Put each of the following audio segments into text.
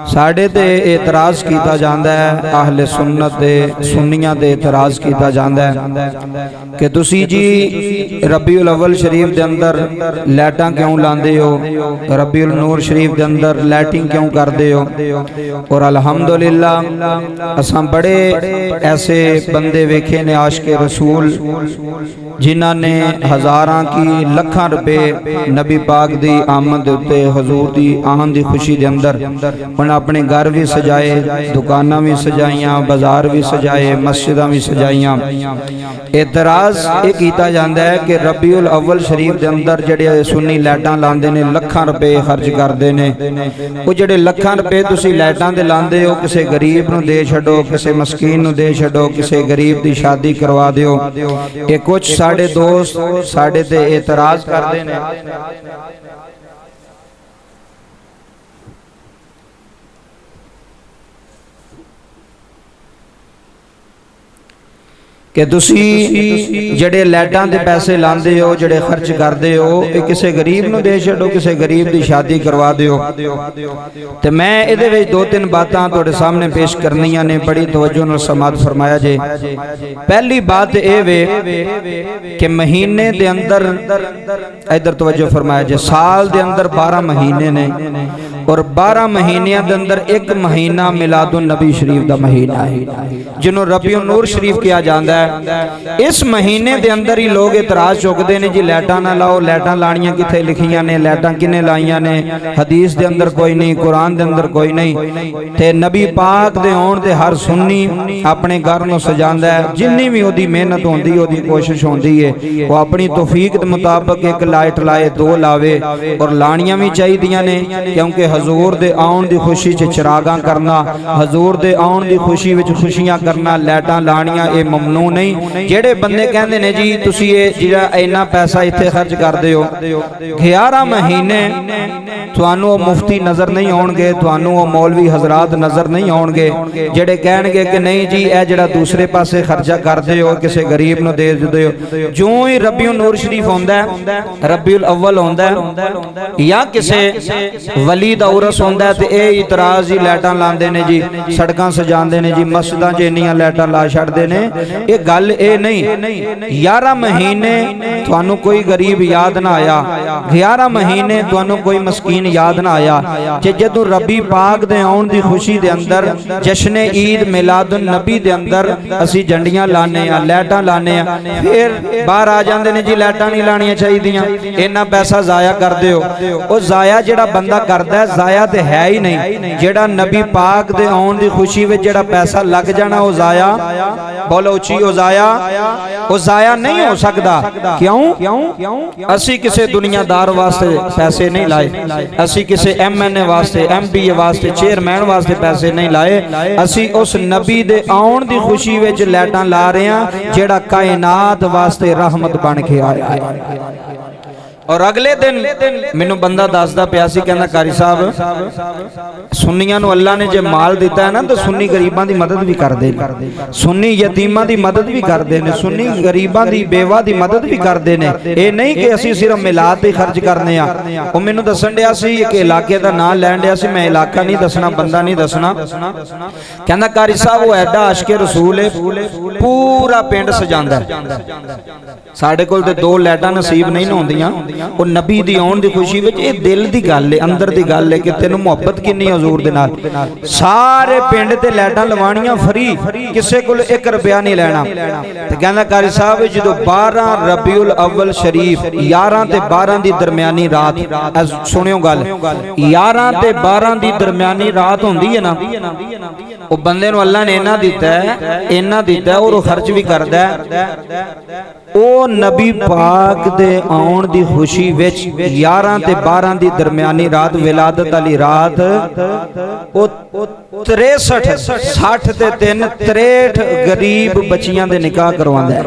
साढ़े ते एतराज़ किया जाता है, अहले सुन्नत दे सुन्नियां ते एतराज़ किया जाता है कि तुसी जी रबीउल अव्वल शरीफ के अंदर लाइटां क्यों लांदे हो, रबीउल नूर शरीफ के अंदर लाइटिंग क्यों करते हो। और अल्हम्दुलिल्लाह असां बड़े ऐसे बंदे वेखे ने आशिक़े रसूल जिन्हां ने हज़ारां की लखां रुपए नबी पाक दी आमद दे उत्ते हजूर दी आन दी खुशी दे अंदर उन्हें अपने घर भी सजाए, दुकानां भी सजाइयां, बाजार भी सजाए, मस्जिदां भी सजाइयां। एतराज़ ये किया जाता है कि रबीउल अव्वल शरीफ के अंदर जेडे सुन्नी लाइटां लांदे ने, लखां रुपए खर्च करते हैं, वो जेडे लखां रुपए तुसीं लाइटां ते लांदे हो, किसी गरीब नूं दे छड्डो, किसी मस्कीन नूं दे छड्डो, किसी गरीब की शादी करवा दिओ। ये कुछ साडे दोस्त साडे ते एतराज़ करते हैं कि तुसी जड़े लाइटां दे पैसे लांदे हो, जड़े खर्च करते हो, ये किसी गरीब नूं दे छड्डो, किसी गरीब की शादी करवा दिओ। ते मैं इहदे विच दो तीन बातां तुहाडे सामने पेश करनियां ने, बड़ी तवज्जो नाल समात फरमाया जे। पहली बात यह वे कि महीने दे अंदर, इधर तवज्जो फरमाया जे, साल दे अंदर 12 महीने ने और 12 महीनों के अंदर एक महीना मिलादुन नबी शरीफ का महीना है, जिन्हों रबीउन नूर शरीफ किया जाता है। इस महीने के अंदर ही लोग इतराज चुकते हैं जी लाइटां ना लाओ, लाइटां लानियां किथे लिखियां ने, लाइटां किने लाइयां ने, हदीस के अंदर कोई नहीं, कुरान के अंदर कोई नहीं। ते नबी पाक दे आउण ते हर सुन्नी अपने घर नूं सजांदा है, जिन्नी भी ओदी मेहनत होंदी, ओदी कोशिश होंदी है, वो अपनी तौफीक के मुताबिक एक लाइट लाए, दो लावे, और लानियां भी चाहिदियां ने, क्योंकि हजूर दे आउण दी खुशी च चिरागां करना, हजूर दे आउण दी खुशी विच खुशियां करना, लाइटां लानियां ये ममनू नहीं। जेड़े बंदे कहंदे ने जी तुसी ये जिहड़ा इन्ना पैसा इत्थे खर्च करदे हो, 11 महीने तुहानू मुफ्ती नजर नहीं आउणगे, तुहानू मौलवी हजरात नजर नहीं आउणगे जेड़े कहणगे कि नहीं जी ए जिहड़ा दूसरे पासे खर्चा करदे हो, किसी गरीब नूं दे दिंदे हो। जो ही रबीउल नूर शरीफ होंदा है, रबीउल अव्वल होंदा है, या किसी वली दा उरस होंदा है, ते ये इतराज ही लाइटां लांदे ने जी, सड़कां सजांदे ने जी, मस्जिदां च इन्नियां लाइटां ला छड्डदे ने। ये गल ये नहीं, 11 महीने तुहानू कोई गरीब याद ना आया, 11 महीने तुहानू कोई मस्कीन याद ना आया। जे जदों रबी पाक दे आउण दी खुशी दे अंदर जश्न ईद मिलादुन नबी दे अंदर असी झंडियां लाने आ, लाइटां लाने आ, फिर बाहर आ जांदे ने जी लाइटां नहीं लाणियां चाहीदियां, इन्ना पैसा जाया करदे हो। ओ जाया जेड़ा बंदा करदा है, जाया ते है ही नहीं। जेड़ा नबी पाक दे आउण दी खुशी विच जेड़ा पैसा लग जाना, ओ जाया, बोलो उची, ओ जाया नहीं हो सकता। क्यों? असी किसी दुनियादार वास्ते पैसे नहीं लाए, असी किसी MNA वास्ते, MPA वास्ते, चेयरमैन वास्ते पैसे नहीं लाए, असी उस नबी दे आउण दी खुशी विच लाइटां ला रहे हैं जेड़ा कायनात वास्ते रहमत बन के आया है। और अगले दिन मैनू बंदा दसदा पिया सी, कहंदा कारी साहब सुन्नियां नूं अल्लाह ने जे माल दिता है ना, तो सुन्नी गरीबां दी मदद भी करदे ने, सुन्नी यतीमां दी मदद भी करदे ने, सुन्नी गरीबां दी बेवा दी मदद भी करदे ने। ये नहीं कि असीं सिर्फ मिलाद ते खर्च करने आ। वो मैनू दसन दिया सी कि इलाके दा नाम लैण दिया सी, मैं इलाका नहीं दसना, बंदा नहीं दसना। कहंदा कारी साहब वो एडा आशिके रसूल है, पूरा पिंड सजांदा है, साडे कोल ते 2 लाइटां नसीब नहीं होंदियां। वो नबी दी आउण दी खुशी विच ये दिल दी गल है, अंदर दी गल है कि तेनू मुहब्बत किन्नी हजूर दे नाल। सारे पिंड ते लाइटां लवाणियां फ्री, किसे कोल 1 रुपया नहीं लेना। ते कहंदा कारी साहब जदों 12 रबीउल अव्वल शरीफ 11 ते 12 दी दरमियानी रात, सुनियो गल, 11 ते 12 दी दरमियानी रात होंदी है ना, वो बंदे नूं अल्लाह ने इन्ना दिता है, इन्ना दिता है, और वो खर्च भी करदा है। ओ नबी पाक दे आउण दी खुशी विच 11 ते 12 दी दरमियानी रात, विलादत वाली रात, ओ 63 60 ते 3 63 गरीब बच्चियां दे निकाह करवांदा है।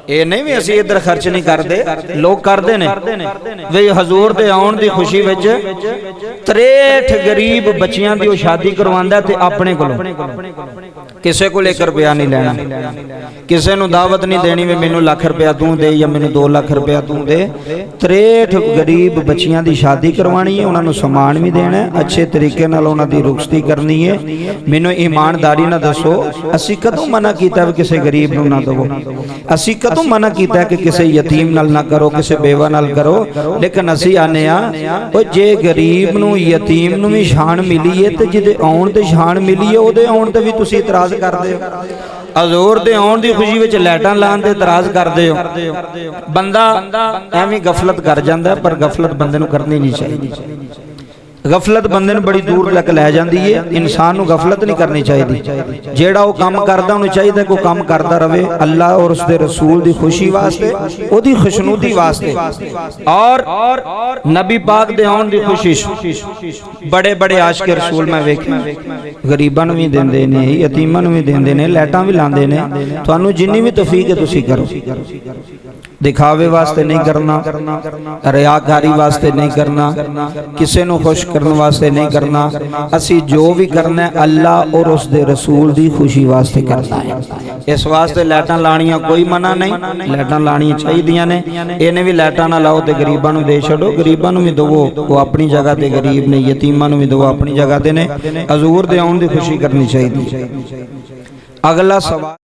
ਇਹ ਨਹੀਂ ਵੀ ਅਸੀਂ ਇੱਧਰ ਖਰਚ ਨਹੀਂ ਕਰਦੇ, ਲੋਕ ਕਰਦੇ ਨੇ ਵੀ ਹਜ਼ੂਰ ਦੇ ਆਉਣ ਦੀ ਖੁਸ਼ੀ ਵਿੱਚ 63 ਗਰੀਬ ਬੱਚਿਆਂ ਦੀ ਉਹ ਸ਼ਾਦੀ ਕਰਵਾਉਂਦਾ ਤੇ ਆਪਣੇ ਕੋਲੋਂ ਕਿਸੇ ਕੋਲ 1 ਰੁਪਿਆ ਨਹੀਂ ਲੈਣਾ, ਕਿਸੇ ਨੂੰ ਦਾਵਤ ਨਹੀਂ ਦੇਣੀ ਵੀ ਮੈਨੂੰ ਲੱਖ ਰੁਪਿਆ ਤੂੰ ਦੇ ਜਾਂ ਮੈਨੂੰ 2 ਲੱਖ ਰੁਪਿਆ ਤੂੰ ਦੇ। 63 ਗਰੀਬ ਬੱਚਿਆਂ ਦੀ ਸ਼ਾਦੀ ਕਰਵਾਣੀ ਹੈ, ਉਹਨਾਂ ਨੂੰ ਸਮਾਨ ਵੀ ਦੇਣਾ ਹੈ, ਅੱਛੇ ਤਰੀਕੇ ਨਾਲ ਉਹਨਾਂ ਦੀ ਰੁਖਸਤੀ ਕਰਨੀ ਹੈ। ਮੈਨੂੰ ਈਮਾਨਦਾਰੀ ਨਾਲ ਦੱਸੋ, ਅਸੀਂ ਕਦੋਂ ਮਨਾ ਕੀਤਾ ਵੀ ਕਿਸੇ ਗਰੀਬ ਨੂੰ ਨਾ ਦੇਵੋ? ਅਸੀਂ ਕਦੋਂ ਮਨਾ ਕੀਤਾ ਕਿ ਕਿਸੇ ਯਤੀਮ ਨਾਲ ਨਾ ਕਰੋ, ਕਿਸੇ ਬੇਵਾ ਨਾਲ ਕਰੋ? ਲੇਕਿਨ ਅਸੀਂ ਆਨੇ ਆ ਉਹ ਜੇ ਗਰੀਬ ਨੂੰ ਯਤੀਮ ਨੂੰ ਵੀ ਸ਼ਾਨ ਮਿਲੀ ਹੈ ਤੇ ਜਿਹਦੇ ਆਉਣ ਤੇ ਸ਼ਾਨ ਮਿਲੀ ਹੈ ਉਹਦੇ ਆਉਣ ਤੇ ਵੀ ਤੁਸੀਂ ਇਤਰਾਜ਼ ਕਰਦੇ ਹੋ। ਹਜ਼ੂਰ ਦੇ ਆਉਣ ਦੀ ਖੁਸ਼ੀ ਵਿੱਚ ਲਾਈਟਾਂ ਲਾਉਣ ਤੇ ਇਤਰਾਜ਼ ਕਰਦੇ ਹੋ। ਬੰਦਾ ਐਵੇਂ ਗਫਲਤ ਕਰ ਜਾਂਦਾ, ਪਰ ਗਫਲਤ ਬੰਦੇ ਨੂੰ ਕਰਨੀ ਨਹੀਂ ਚਾਹੀਦੀ। ਗਫਲਤ ਬੰਦੇ ਨੂੰ ਬੜੀ ਦੂਰ ਤੱਕ ਲੈ ਜਾਂਦੀ ਹੈ। ਇਨਸਾਨ ਨੂੰ ਗਫਲਤ ਨਹੀਂ ਕਰਨੀ ਚਾਹੀਦੀ। ਜਿਹੜਾ ਉਹ ਕੰਮ ਕਰਦਾ ਉਹਨੂੰ ਚਾਹੀਦਾ ਕਿ ਉਹ ਕੰਮ ਕਰਦਾ ਰਵੇ ਅੱਲਾ ਔਰ ਉਸਦੇ ਰਸੂਲ ਦੀ ਖੁਸ਼ੀ ਵਾਸਤੇ, ਉਹਦੀ ਖੁਸ਼ਨੂਦੀ ਵਾਸਤੇ ਔਰ ਨਬੀ ਪਾਕ ਦੇ ਆਉਣ ਦੀ ਖੁਸ਼ੀ। ਬੜੇ ਬੜੇ ਆਸ਼ਕ ਰਸੂਲ ਮੈਂ ਵੇਖੇ ਗਰੀਬਾਂ ਨੂੰ ਵੀ ਦਿੰਦੇ ਨੇ, ਯਤੀਮਾਂ ਨੂੰ ਵੀ ਦਿੰਦੇ ਨੇ, ਲਾਈਟਾਂ ਵੀ ਲਾਉਂਦੇ ਨੇ। ਤੁਹਾਨੂੰ ਜਿੰਨੀ ਵੀ ਤੌਫੀਕ ਹੈ ਤੁਸੀਂ ਕਰੋ। दिखावे वास्ते नहीं करना, रियाकारी वास्ते नहीं करना, किसी को खुश करने वास्ते नहीं करना। असी जो भी करना है अल्लाह और उसके रसूल की खुशी वास्ते करना है। इस वास्ते लाइटां लानियां कोई मना नहीं, लाइटां लानियां चाहिए ने। इन्हें भी लाइटां ना लाओ तो गरीबां नूं दे छड्डो, गरीबां नूं भी दवो, वो अपनी जगह ते गरीब ने, यतीमां नूं भी दवो अपनी जगह ते ने। हजूर दे आउण दी खुशी करनी चाहिए। अगला सवाल